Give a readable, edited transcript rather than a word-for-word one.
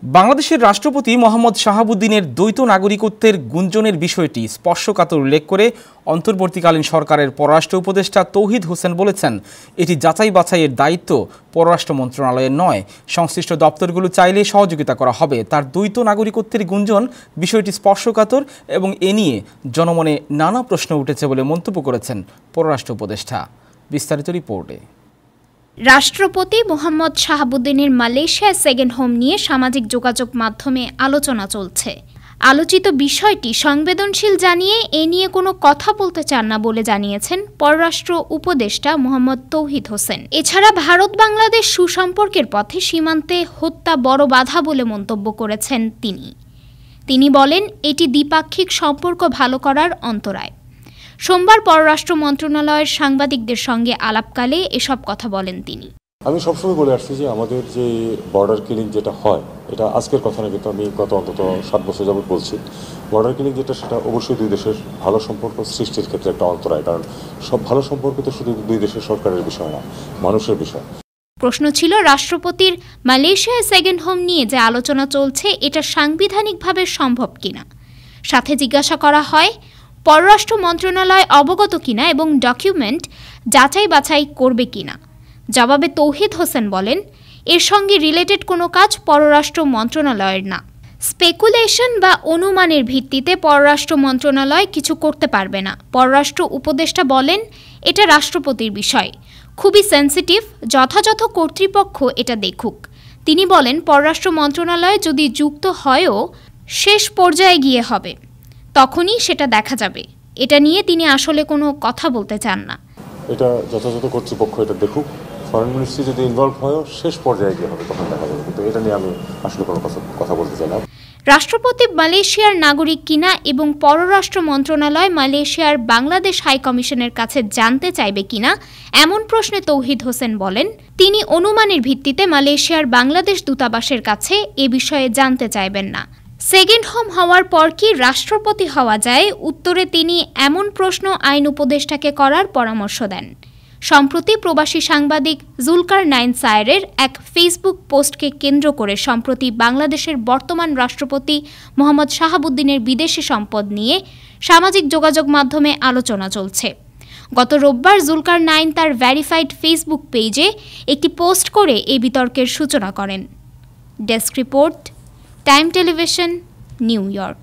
বাংলাদেশের রাষ্ট্রপতি মোহাম্মদ শাহাবুদ্দিনের দ্বৈত নাগরিকত্বের গুঞ্জনের বিষয়টি স্পর্শকাতর উল্লেখ করে অন্তর্বর্তীকালীন সরকারের পররাষ্ট্র উপদেষ্টা তৌহিদ হোসেন বলেছেন, এটি যাচাই বাছাইয়ের দায়িত্ব পররাষ্ট্র মন্ত্রণালয়ের নয়, সংশ্লিষ্ট দপ্তরগুলো চাইলে সহযোগিতা করা হবে। তার দ্বৈত নাগরিকত্বের গুঞ্জন বিষয়টি স্পর্শকাতর এবং এ নিয়ে জনমনে নানা প্রশ্ন উঠেছে বলে মন্তব্য করেছেন পররাষ্ট্র উপদেষ্টা। বিস্তারিত রিপোর্টে। রাষ্ট্রপতি মোহাম্মদ শাহাবুদ্দিনের মালয়েশিয়া সেকেন্ড হোম নিয়ে সামাজিক যোগাযোগ মাধ্যমে আলোচনা চলছে। আলোচিত বিষয়টি সংবেদনশীল জানিয়ে এ নিয়ে কোনো কথা বলতে চান না বলে জানিয়েছেন পররাষ্ট্র উপদেষ্টা মোহাম্মদ তৌহিদ হোসেন। এছাড়া ভারত বাংলাদেশ সুসম্পর্কের পথে সীমান্তে হত্যা বড় বাধা বলে মন্তব্য করেছেন তিনি বলেন, এটি দ্বিপাক্ষিক সম্পর্ক ভালো করার অন্তরায়। সোমবার পররাষ্ট্র মন্ত্রণালয়ের সাংবাদিকদের সঙ্গে আলাপকালে এসব কথা বলেন তিনি। আমি সবসময় বলে আসছি যে আমাদের যে বর্ডার কিলিং যেটা হয়, এটা আজকের কথা না, কিন্তু আমি গত অন্তত 7 বছর যাবত বলছি, বর্ডার কিলিং যেটা সেটা অবশ্যই দুই দেশের ভালো সম্পর্ক সৃষ্টির ক্ষেত্রে একটা অন্তরায়। কারণ সব ভালো সম্পর্ক তো শুধু দুই দেশের সরকারের বিষয় না, মানুষের বিষয়। প্রশ্ন ছিল, রাষ্ট্রপতির মালয়েশিয়া সেকেন্ড হোম নিয়ে যে আলোচনা চলছে এটা সাংবিধানিকভাবে সম্ভব কিনা। সাথে জিজ্ঞাসা করা হয়, পররাষ্ট্র মন্ত্রণালয় অবগত কিনা এবং ডকুমেন্ট যাচাই বাছাই করবে কিনা। জবাবে তৌহিদ হোসেন বলেন, এর সঙ্গে রিলেটেড কোনো কাজ পররাষ্ট্র মন্ত্রণালয়ের না। স্পেকুলেশন বা অনুমানের ভিত্তিতে পররাষ্ট্র মন্ত্রণালয় কিছু করতে পারবে না। পররাষ্ট্র উপদেষ্টা বলেন, এটা রাষ্ট্রপতির বিষয়, খুবই সেন্সিটিভ, যথাযথ কর্তৃপক্ষ এটা দেখুক। তিনি বলেন, পররাষ্ট্র মন্ত্রণালয় যদি যুক্ত হয়ও শেষ পর্যায়ে গিয়ে হবে, তখনই সেটা দেখা যাবে। এটা নিয়ে তিনি আসলে কোনো কথা বলতে চান না। এটা যথাযথ কর্তৃপক্ষ এটা দেখুক, ফরেন মিনিস্ট্রি যদি ইনভলভ হয় শেষ পর্যায়ে গিয়ে হবে, তখন দেখা যাবে। কিন্তু এটা নিয়ে আমি আসলে কোনো কথা বলতে চাই না। রাষ্ট্রপতি মালয়েশিয়ার নাগরিক কিনা এবং পররাষ্ট্র মন্ত্রণালয় মালয়েশিয়ার বাংলাদেশ হাই কমিশনের কাছে জানতে চাইবে কিনা এমন প্রশ্নে তৌহিদ হোসেন বলেন, তিনি অনুমানের ভিত্তিতে মালয়েশিয়ার বাংলাদেশ দূতাবাসের কাছে এ বিষয়ে জানতে চাইবেন না। সেকেন্ড হোম হওয়ার পর কি রাষ্ট্রপতি হওয়া যায়, উত্তরে তিনি এমন প্রশ্ন আইন উপদেষ্টাকে করার পরামর্শ দেন। সম্প্রতি প্রবাসী সাংবাদিক জুলকারনাইন সায়েরের এক ফেসবুক পোস্টকে কেন্দ্র করে সম্প্রতি বাংলাদেশের বর্তমান রাষ্ট্রপতি মোহাম্মদ শাহাবুদ্দিনের বিদেশি সম্পদ নিয়ে সামাজিক যোগাযোগ মাধ্যমে আলোচনা চলছে। গত রোববার জুলকারনাইন তার ভেরিফাইড ফেসবুক পেজে একটি পোস্ট করে এই বিতর্কের সূচনা করেন। Desk report, time television, new York.